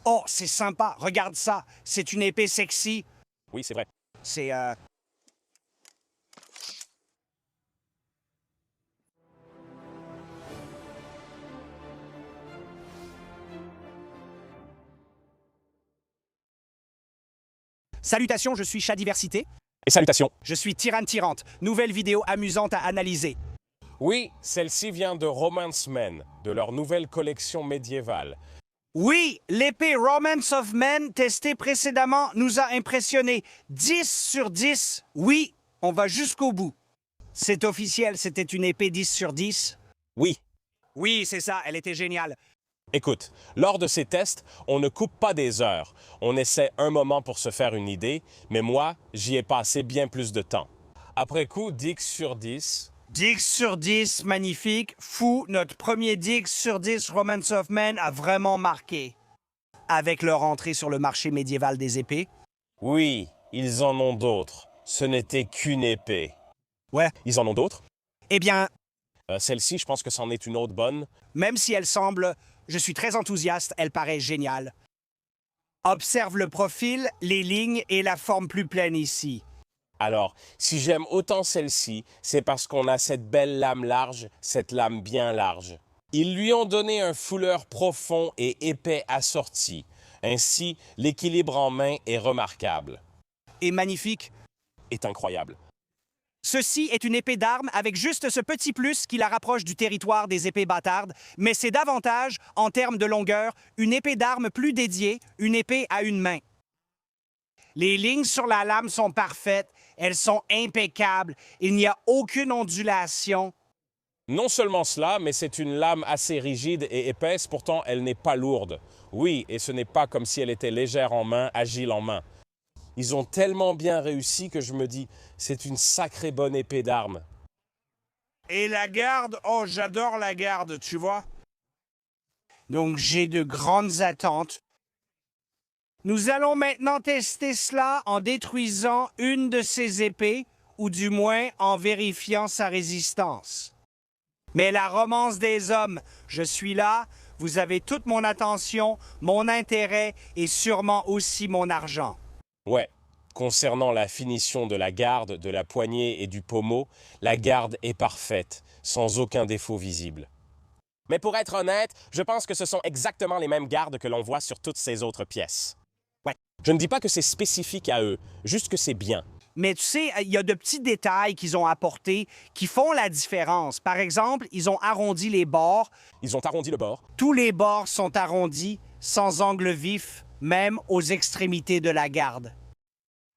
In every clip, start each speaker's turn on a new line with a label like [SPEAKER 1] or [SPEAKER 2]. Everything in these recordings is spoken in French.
[SPEAKER 1] Oh, c'est sympa, regarde ça. C'est une épée sexy.
[SPEAKER 2] Oui, c'est vrai.
[SPEAKER 1] C'est, Salutations, je suis Chadiversité.
[SPEAKER 2] Et salutations.
[SPEAKER 1] Je suis Tyrante. Nouvelle vidéo amusante à analyser.
[SPEAKER 2] Oui, celle-ci vient de Romance Men, de leur nouvelle collection médiévale.
[SPEAKER 1] Oui, l'épée Romance of Men testée précédemment nous a impressionnés. 10 sur 10. Oui, on va jusqu'au bout. C'est officiel, c'était une épée 10 sur 10.
[SPEAKER 2] Oui.
[SPEAKER 1] Oui, c'est ça, elle était géniale.
[SPEAKER 2] Écoute, lors de ces tests, on ne coupe pas des heures. On essaie un moment pour se faire une idée, mais moi, j'y ai passé bien plus de temps. Après coup, 10 sur 10.
[SPEAKER 1] 10 sur 10, magnifique. Fou, notre premier 10 sur 10 Romance of Men a vraiment marqué. Avec leur entrée sur le marché médiéval des épées.
[SPEAKER 2] Oui, ils en ont d'autres. Ce n'était qu'une épée.
[SPEAKER 1] Ouais.
[SPEAKER 2] Ils en ont d'autres?
[SPEAKER 1] Eh bien,
[SPEAKER 2] Celle-ci, je pense que c'en est une autre bonne.
[SPEAKER 1] même si elle semble, je suis très enthousiaste, elle paraît géniale. Observe le profil, les lignes et la forme plus pleine ici.
[SPEAKER 2] Alors, si j'aime autant celle-ci, c'est parce qu'on a cette belle lame large, cette lame bien large. Ils lui ont donné un fouleur profond et épais assorti. Ainsi, l'équilibre en main est remarquable.
[SPEAKER 1] Et magnifique.
[SPEAKER 2] Est incroyable.
[SPEAKER 1] Ceci est une épée d'arme avec juste ce petit plus qui la rapproche du territoire des épées bâtardes, mais c'est davantage, en termes de longueur, une épée d'arme plus dédiée, une épée à une main. Les lignes sur la lame sont parfaites, elles sont impeccables, il n'y a aucune ondulation.
[SPEAKER 2] Non seulement cela, mais c'est une lame assez rigide et épaisse, pourtant elle n'est pas lourde. Oui, et ce n'est pas comme si elle était légère en main, agile en main. Ils ont tellement bien réussi que je me dis, c'est une sacrée bonne épée d'armes.
[SPEAKER 1] Et la garde, oh j'adore la garde, tu vois. Donc j'ai de grandes attentes. Nous allons maintenant tester cela en détruisant une de ces épées, ou du moins en vérifiant sa résistance. Mais la romance des hommes, je suis là, vous avez toute mon attention, mon intérêt et sûrement aussi mon argent.
[SPEAKER 2] Ouais. Concernant la finition de la garde, de la poignée et du pommeau, la garde est parfaite, sans aucun défaut visible. Mais pour être honnête, je pense que ce sont exactement les mêmes gardes que l'on voit sur toutes ces autres pièces.
[SPEAKER 1] Ouais.
[SPEAKER 2] Je ne dis pas que c'est spécifique à eux, juste que c'est bien.
[SPEAKER 1] Mais tu sais, il y a de petits détails qu'ils ont apportés qui font la différence. Par exemple, ils ont arrondi les bords.
[SPEAKER 2] Ils ont arrondi le bord.
[SPEAKER 1] Tous les bords sont arrondis, sans angle vif, même aux extrémités de la garde.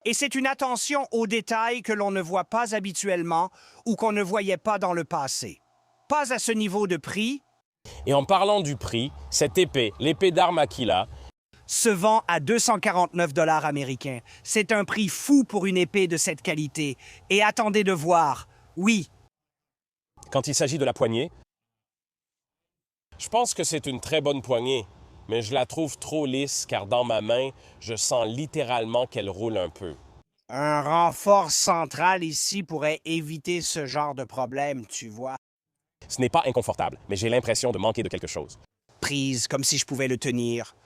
[SPEAKER 1] Et c'est une attention aux détails que l'on ne voit pas habituellement ou qu'on ne voyait pas dans le passé. Pas à ce niveau de prix,
[SPEAKER 2] Et en parlant du prix, cette épée, l'épée d'arme Aquila,
[SPEAKER 1] se vend à 249 $ américains. C'est un prix fou pour une épée de cette qualité. Et attendez de voir, oui,
[SPEAKER 2] quand il s'agit de la poignée, je pense que c'est une très bonne poignée, mais je la trouve trop lisse car dans ma main, je sens littéralement qu'elle roule un peu.
[SPEAKER 1] un renfort central ici pourrait éviter ce genre de problème, tu vois.
[SPEAKER 2] Ce n'est pas inconfortable, mais j'ai l'impression de manquer de quelque chose.
[SPEAKER 1] Prise, comme si je pouvais le tenir.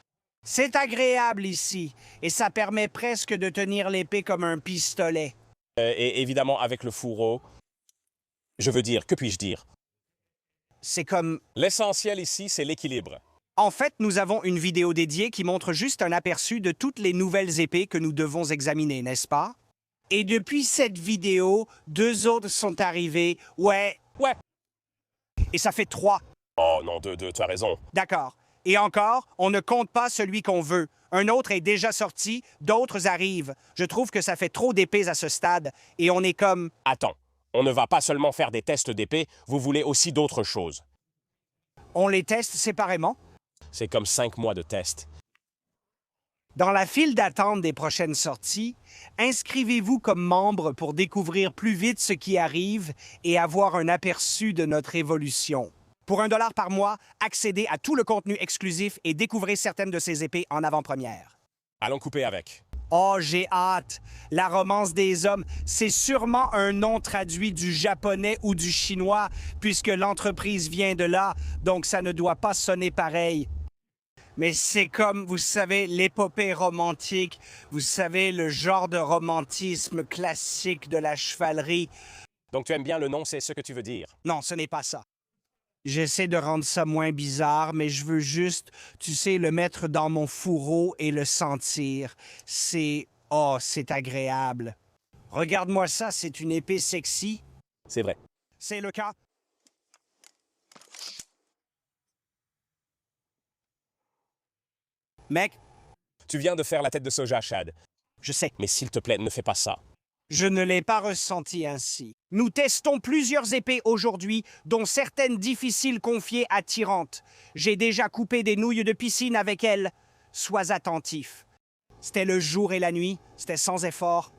[SPEAKER 1] C'est agréable ici, et ça permet presque de tenir l'épée comme un pistolet.
[SPEAKER 2] Et évidemment avec le fourreau. Je veux dire, que puis-je dire?
[SPEAKER 1] C'est comme...
[SPEAKER 2] L'essentiel ici, c'est l'équilibre.
[SPEAKER 1] En fait, nous avons une vidéo dédiée qui montre juste un aperçu de toutes les nouvelles épées que nous devons examiner, n'est-ce pas? Et depuis cette vidéo, 2 autres sont arrivées. Ouais. Et ça fait 3.
[SPEAKER 2] Oh non, tu as raison.
[SPEAKER 1] D'accord. Et encore, on ne compte pas celui qu'on veut. Un autre est déjà sorti, d'autres arrivent. Je trouve que ça fait trop d'épées à ce stade, et on est comme...
[SPEAKER 2] Attends, on ne va pas seulement faire des tests d'épée, vous voulez aussi d'autres choses.
[SPEAKER 1] On les teste séparément?
[SPEAKER 2] C'est comme 5 mois de tests.
[SPEAKER 1] Dans la file d'attente des prochaines sorties, inscrivez-vous comme membre pour découvrir plus vite ce qui arrive et avoir un aperçu de notre évolution. Pour 1 $ par mois, accédez à tout le contenu exclusif et découvrez certaines de ces épées en avant-première.
[SPEAKER 2] Allons couper avec.
[SPEAKER 1] Oh, j'ai hâte! La romance des hommes, c'est sûrement un nom traduit du japonais ou du chinois, puisque l'entreprise vient de là, donc ça ne doit pas sonner pareil. Mais c'est comme, vous savez, l'épopée romantique, vous savez, le genre de romantisme classique de la chevalerie.
[SPEAKER 2] Donc tu aimes bien le nom, c'est ce que tu veux dire.
[SPEAKER 1] Non, ce n'est pas ça. J'essaie de rendre ça moins bizarre, mais je veux juste, tu sais, le mettre dans mon fourreau et le sentir. C'est... Oh, c'est agréable. Regarde-moi ça, c'est une épée sexy.
[SPEAKER 2] C'est vrai.
[SPEAKER 1] C'est le cas. Mec,
[SPEAKER 2] Tu viens de faire la tête de soja, Chad.
[SPEAKER 1] je sais.
[SPEAKER 2] Mais s'il te plaît, ne fais pas ça.
[SPEAKER 1] Je ne l'ai pas ressenti ainsi. Nous testons plusieurs épées aujourd'hui, dont certaines difficiles confiées à Tyrante. J'ai déjà coupé des nouilles de piscine avec elles. Sois attentif. C'était le jour et la nuit, c'était sans effort.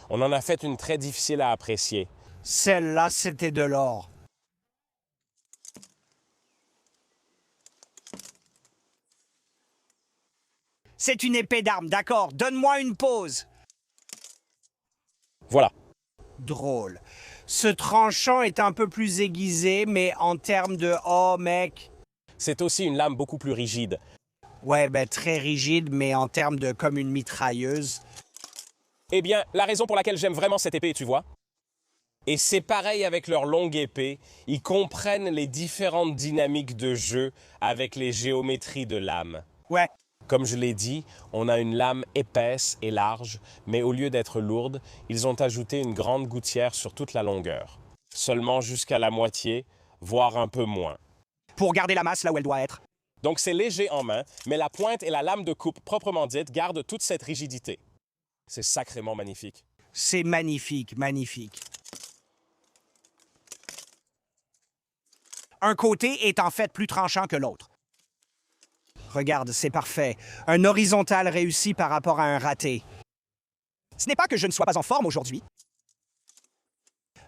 [SPEAKER 2] On en a fait une très difficile à apprécier.
[SPEAKER 1] Celle-là, c'était de l'or. C'est une épée d'arme, d'accord. Donne-moi une pause.
[SPEAKER 2] Voilà.
[SPEAKER 1] Drôle. Ce tranchant est un peu plus aiguisé, mais en termes de... Oh, mec...
[SPEAKER 2] C'est aussi une lame beaucoup plus rigide.
[SPEAKER 1] Ouais, ben très rigide, mais en termes de comme une mitrailleuse.
[SPEAKER 2] Eh bien, la raison pour laquelle j'aime vraiment cette épée, tu vois. Et c'est pareil avec leur longue épée. Ils comprennent les différentes dynamiques de jeu avec les géométries de lame.
[SPEAKER 1] Ouais.
[SPEAKER 2] Comme je l'ai dit, on a une lame épaisse et large, mais au lieu d'être lourde, ils ont ajouté une grande gouttière sur toute la longueur. Seulement jusqu'à la moitié, voire un peu moins.
[SPEAKER 1] Pour garder la masse là où elle doit être.
[SPEAKER 2] Donc c'est léger en main, mais la pointe et la lame de coupe proprement dite gardent toute cette rigidité. C'est sacrément magnifique.
[SPEAKER 1] C'est magnifique, magnifique. Un côté est en fait plus tranchant que l'autre. Regarde, c'est parfait. Un horizontal réussi par rapport à un raté. Ce n'est pas que je ne sois pas en forme aujourd'hui.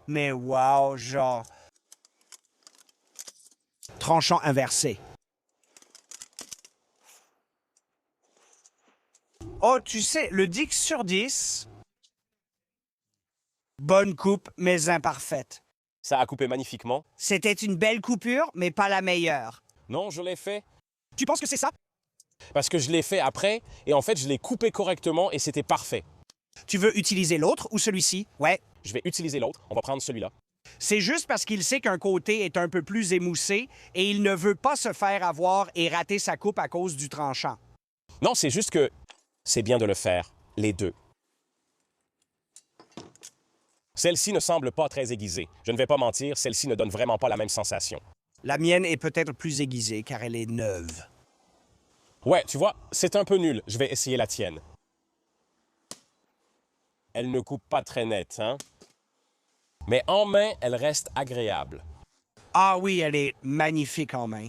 [SPEAKER 1] Mais wow, genre... Tranchant inversé. Oh, tu sais, le 10 sur 10... Bonne coupe, mais imparfaite.
[SPEAKER 2] Ça a coupé magnifiquement.
[SPEAKER 1] C'était une belle coupure, mais pas la meilleure.
[SPEAKER 2] Non, je l'ai fait
[SPEAKER 1] Tu penses que c'est ça?
[SPEAKER 2] parce que je l'ai fait après, et en fait je l'ai coupé correctement et c'était parfait.
[SPEAKER 1] Tu veux utiliser l'autre ou celui-ci? Ouais.
[SPEAKER 2] Je vais utiliser l'autre, on va prendre celui-là.
[SPEAKER 1] C'est juste parce qu'il sait qu'un côté est un peu plus émoussé et il ne veut pas se faire avoir et rater sa coupe à cause du tranchant.
[SPEAKER 2] Non, c'est juste que c'est bien de le faire, les deux. Celle-ci ne semble pas très aiguisée. Je ne vais pas mentir, celle-ci ne donne vraiment pas la même sensation.
[SPEAKER 1] La mienne est peut-être plus aiguisée car elle est neuve.
[SPEAKER 2] Ouais, tu vois, c'est un peu nul. Je vais essayer la tienne. Elle ne coupe pas très net, hein? Mais en main, elle reste agréable.
[SPEAKER 1] Ah oui, elle est magnifique en main.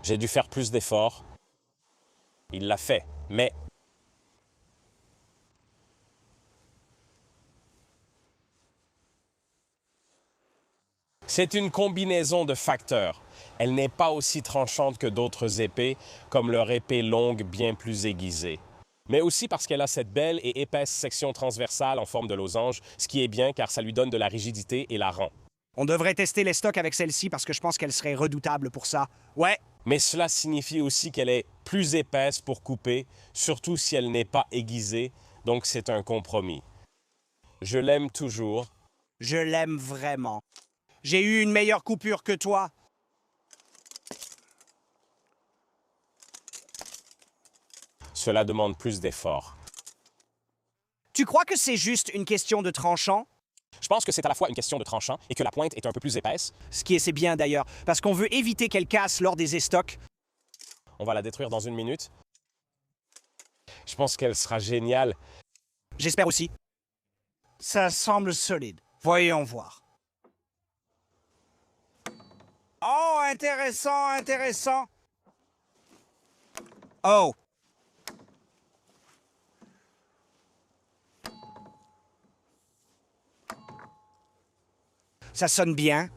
[SPEAKER 2] J'ai dû faire plus d'efforts. Il l'a fait, mais... C'est une combinaison de facteurs. Elle n'est pas aussi tranchante que d'autres épées, comme leur épée longue bien plus aiguisée. Mais aussi parce qu'elle a cette belle et épaisse section transversale en forme de losange, ce qui est bien car ça lui donne de la rigidité et la rend.
[SPEAKER 1] On devrait tester les stocks avec celle-ci parce que je pense qu'elle serait redoutable pour ça. Ouais.
[SPEAKER 2] Mais cela signifie aussi qu'elle est plus épaisse pour couper, surtout si elle n'est pas aiguisée, donc c'est un compromis. Je l'aime toujours.
[SPEAKER 1] Je l'aime vraiment. J'ai eu une meilleure coupure que toi.
[SPEAKER 2] Cela demande plus d'efforts.
[SPEAKER 1] Tu crois que c'est juste une question de tranchant?
[SPEAKER 2] Je pense que c'est à la fois une question de tranchant et que la pointe est un peu plus épaisse.
[SPEAKER 1] Ce qui est c'est bien d'ailleurs, parce qu'on veut éviter qu'elle casse lors des estocs.
[SPEAKER 2] On va la détruire dans une minute. Je pense qu'elle sera géniale.
[SPEAKER 1] J'espère aussi. Ça semble solide. Voyons voir. Oh, intéressant, intéressant. Oh. Ça sonne bien.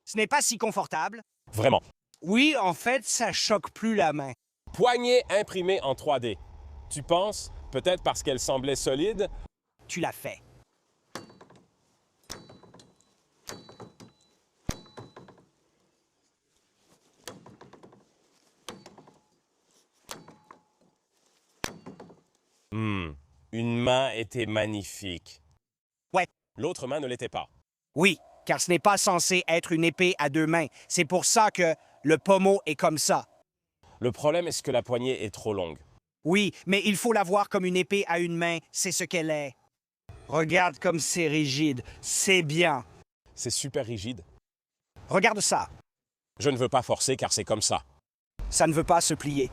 [SPEAKER 1] Ce n'est pas si confortable.
[SPEAKER 2] Vraiment.
[SPEAKER 1] Oui, en fait, ça choque plus la main.
[SPEAKER 2] Poignée imprimée en 3D. Tu penses, peut-être parce qu'elle semblait solide?
[SPEAKER 1] Tu l'as fait.
[SPEAKER 2] Une main était magnifique.
[SPEAKER 1] Ouais.
[SPEAKER 2] L'autre main ne l'était pas.
[SPEAKER 1] Oui, car ce n'est pas censé être une épée à deux mains. C'est pour ça que le pommeau est comme ça.
[SPEAKER 2] Le problème est que la poignée est trop longue.
[SPEAKER 1] Oui, mais il faut la voir comme une épée à une main, c'est ce qu'elle est. Regarde comme c'est rigide, c'est bien.
[SPEAKER 2] C'est super rigide.
[SPEAKER 1] Regarde ça,
[SPEAKER 2] Je ne veux pas forcer car c'est comme ça.
[SPEAKER 1] ça ne veut pas se plier.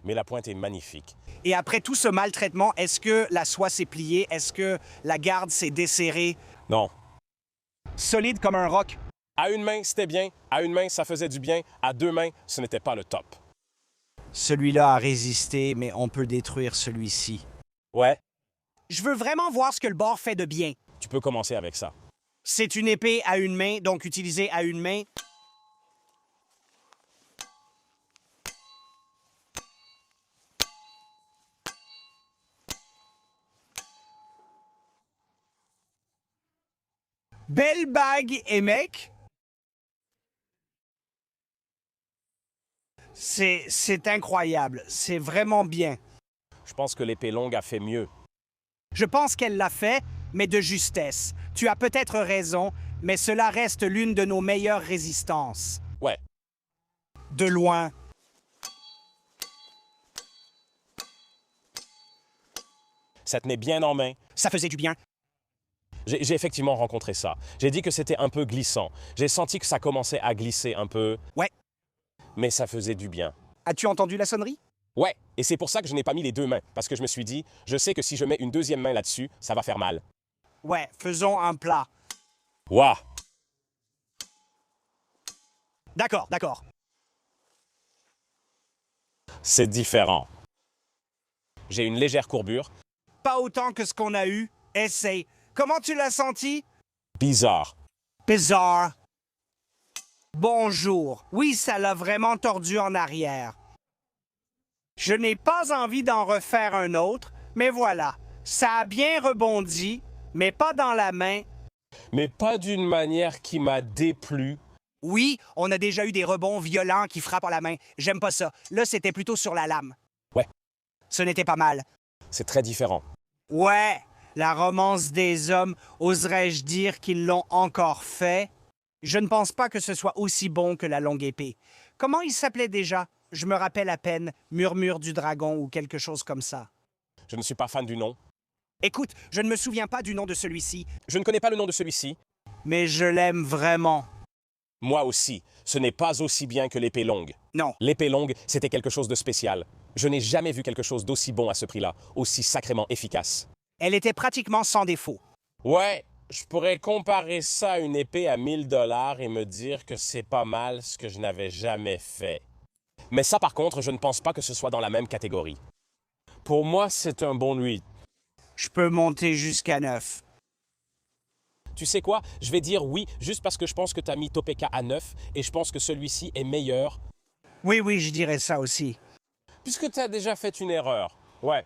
[SPEAKER 2] Mais la pointe est magnifique.
[SPEAKER 1] Et après tout ce maltraitement, est-ce que la soie s'est pliée? Est-ce que la garde s'est desserrée?
[SPEAKER 2] Non.
[SPEAKER 1] Solide comme un roc.
[SPEAKER 2] À une main, c'était bien. À une main, ça faisait du bien. À deux mains, ce n'était pas le top.
[SPEAKER 1] Celui-là a résisté, mais on peut détruire celui-ci.
[SPEAKER 2] Ouais,
[SPEAKER 1] Je veux vraiment voir ce que le bord fait de bien.
[SPEAKER 2] tu peux commencer avec ça.
[SPEAKER 1] C'est une épée à une main, donc utilisée à une main. Belle bague et mec. C'est incroyable. C'est vraiment bien.
[SPEAKER 2] Je pense que l'épée longue a fait mieux.
[SPEAKER 1] Je pense qu'elle l'a fait, mais de justesse. Tu as peut-être raison, mais cela reste l'une de nos meilleures résistances.
[SPEAKER 2] Ouais,
[SPEAKER 1] De loin.
[SPEAKER 2] ça tenait bien en main.
[SPEAKER 1] Ça faisait du bien.
[SPEAKER 2] J'ai effectivement rencontré ça. J'ai dit que c'était un peu glissant. J'ai senti que ça commençait à glisser un peu.
[SPEAKER 1] Ouais.
[SPEAKER 2] Mais ça faisait du bien.
[SPEAKER 1] As-tu entendu la sonnerie?
[SPEAKER 2] Ouais, et c'est pour ça que je n'ai pas mis les deux mains. Parce que je me suis dit, je sais que si je mets une deuxième main là-dessus, ça va faire mal.
[SPEAKER 1] Ouais, faisons un plat.
[SPEAKER 2] Waouh!
[SPEAKER 1] D'accord, d'accord.
[SPEAKER 2] C'est différent. J'ai une légère courbure.
[SPEAKER 1] Pas autant que ce qu'on a eu. Essaye. Comment tu l'as senti?
[SPEAKER 2] Bizarre.
[SPEAKER 1] Bizarre. Bonjour. Oui, ça l'a vraiment tordu en arrière. Je n'ai pas envie d'en refaire un autre, mais voilà. Ça a bien rebondi, mais pas dans la main.
[SPEAKER 2] Mais pas d'une manière qui m'a déplu.
[SPEAKER 1] Oui, on a déjà eu des rebonds violents qui frappent à la main. J'aime pas ça. Là, c'était plutôt sur la lame.
[SPEAKER 2] Ouais,
[SPEAKER 1] Ce n'était pas mal.
[SPEAKER 2] c'est très différent.
[SPEAKER 1] Ouais, la romance des hommes, oserais-je dire qu'ils l'ont encore fait? Je ne pense pas que ce soit aussi bon que la longue épée. Comment il s'appelait déjà? Je me rappelle à peine, Murmure du dragon ou quelque chose comme ça.
[SPEAKER 2] Je ne suis pas fan du nom.
[SPEAKER 1] Écoute, je ne me souviens pas du nom de celui-ci,
[SPEAKER 2] Je ne connais pas le nom de celui-ci.
[SPEAKER 1] mais je l'aime vraiment.
[SPEAKER 2] Moi aussi, ce n'est pas aussi bien que l'épée longue.
[SPEAKER 1] Non,
[SPEAKER 2] L'épée longue, c'était quelque chose de spécial. Je n'ai jamais vu quelque chose d'aussi bon à ce prix-là, aussi sacrément efficace.
[SPEAKER 1] elle était pratiquement sans défaut.
[SPEAKER 2] Ouais, je pourrais comparer ça à une épée à 1000 $ et me dire que c'est pas mal ce que je n'avais jamais fait. Mais ça, par contre, je ne pense pas que ce soit dans la même catégorie. Pour moi, c'est un bon 8.
[SPEAKER 1] Je peux monter jusqu'à 9.
[SPEAKER 2] Tu sais quoi? Je vais dire oui, juste parce que je pense que tu as mis Topeka à 9 et je pense que celui-ci est meilleur.
[SPEAKER 1] Oui, oui, je dirais ça aussi.
[SPEAKER 2] Puisque tu as déjà fait une erreur. Ouais,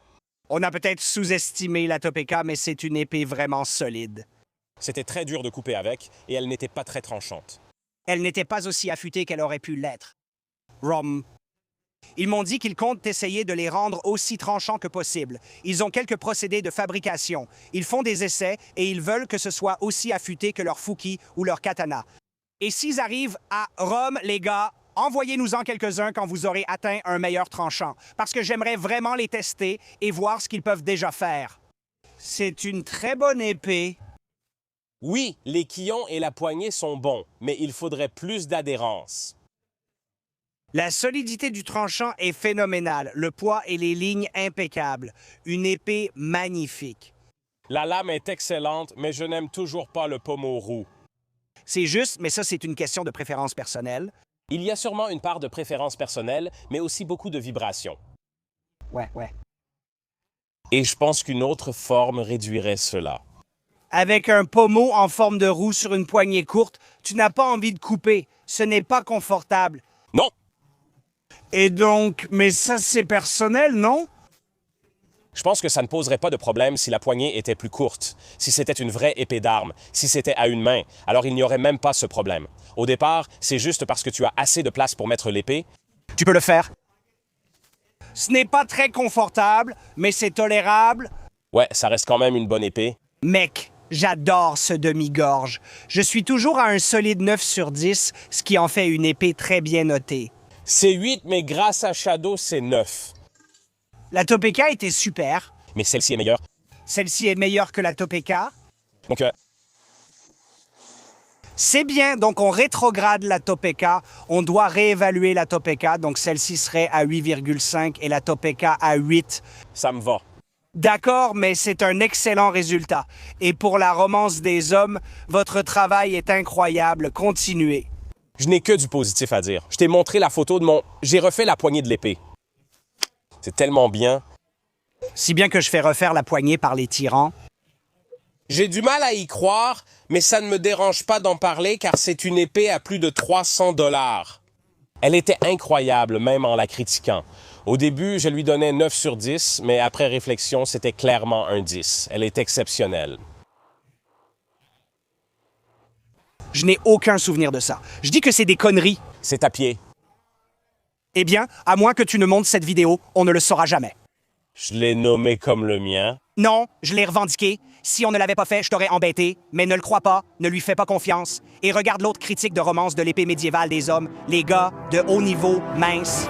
[SPEAKER 1] On a peut-être sous-estimé la Topeka, mais c'est une épée vraiment solide.
[SPEAKER 2] c'était très dur de couper avec et elle n'était pas très tranchante.
[SPEAKER 1] Elle n'était pas aussi affûtée qu'elle aurait pu l'être. Rom. Ils m'ont dit qu'ils comptent essayer de les rendre aussi tranchants que possible. Ils ont quelques procédés de fabrication. Ils font des essais et ils veulent que ce soit aussi affûté que leur Fuki ou leur katana. Et s'ils arrivent à Rome, les gars, envoyez-nous-en quelques-uns quand vous aurez atteint un meilleur tranchant, parce que j'aimerais vraiment les tester et voir ce qu'ils peuvent déjà faire. C'est une très bonne épée.
[SPEAKER 2] Oui, les quillons et la poignée sont bons, mais il faudrait plus d'adhérence.
[SPEAKER 1] La solidité du tranchant est phénoménale, le poids et les lignes impeccables. Une épée magnifique.
[SPEAKER 2] La lame est excellente, mais je n'aime toujours pas le pommeau roux.
[SPEAKER 1] C'est juste, mais ça c'est une question de préférence personnelle.
[SPEAKER 2] Il y a sûrement une part de préférence personnelle, mais aussi beaucoup de vibrations.
[SPEAKER 1] Ouais.
[SPEAKER 2] Et je pense qu'une autre forme réduirait cela.
[SPEAKER 1] Avec un pommeau en forme de roue sur une poignée courte, tu n'as pas envie de couper. Ce n'est pas confortable.
[SPEAKER 2] Non!
[SPEAKER 1] Et donc, mais ça c'est personnel, non?
[SPEAKER 2] Je pense que ça ne poserait pas de problème si la poignée était plus courte, si c'était une vraie épée d'arme, si c'était à une main, alors il n'y aurait même pas ce problème. Au départ, c'est juste parce que tu as assez de place pour mettre l'épée.
[SPEAKER 1] Tu peux le faire. Ce n'est pas très confortable, mais c'est tolérable.
[SPEAKER 2] Ouais, ça reste quand même une bonne épée.
[SPEAKER 1] Mec, j'adore ce demi-gorge. Je suis toujours à un solide 9 sur 10, ce qui en fait une épée très bien notée.
[SPEAKER 2] C'est 8, mais grâce à Shadow, c'est 9.
[SPEAKER 1] La Topeka était super.
[SPEAKER 2] Mais celle-ci est meilleure.
[SPEAKER 1] Celle-ci est meilleure que la Topeka.
[SPEAKER 2] Donc,
[SPEAKER 1] C'est bien, donc on rétrograde la Topeka. On doit réévaluer la Topeka, donc celle-ci serait à 8,5 et la Topeka à 8.
[SPEAKER 2] ça me va.
[SPEAKER 1] D'accord, mais c'est un excellent résultat. Et pour la romance des hommes, votre travail est incroyable. Continuez.
[SPEAKER 2] Je n'ai que du positif à dire. Je t'ai montré la photo de mon... J'ai refait la poignée de l'épée. C'est tellement bien.
[SPEAKER 1] Si bien que je fais refaire la poignée par les tyrans.
[SPEAKER 2] J'ai du mal à y croire, mais ça ne me dérange pas d'en parler car c'est une épée à plus de 300 $. Elle était incroyable, même en la critiquant. Au début, je lui donnais 9 sur 10, mais après réflexion, c'était clairement un 10. Elle est exceptionnelle.
[SPEAKER 1] Je n'ai aucun souvenir de ça. Je dis que c'est des conneries.
[SPEAKER 2] C'est à pied.
[SPEAKER 1] Eh bien, à moins que tu ne montes cette vidéo, on ne le saura jamais.
[SPEAKER 2] Je l'ai nommé comme le mien.
[SPEAKER 1] Non, je l'ai revendiqué. Si on ne l'avait pas fait, je t'aurais embêté. Mais ne le crois pas, ne lui fais pas confiance. Et regarde l'autre critique de romance de l'épée médiévale des hommes. Les gars, de haut niveau, minces.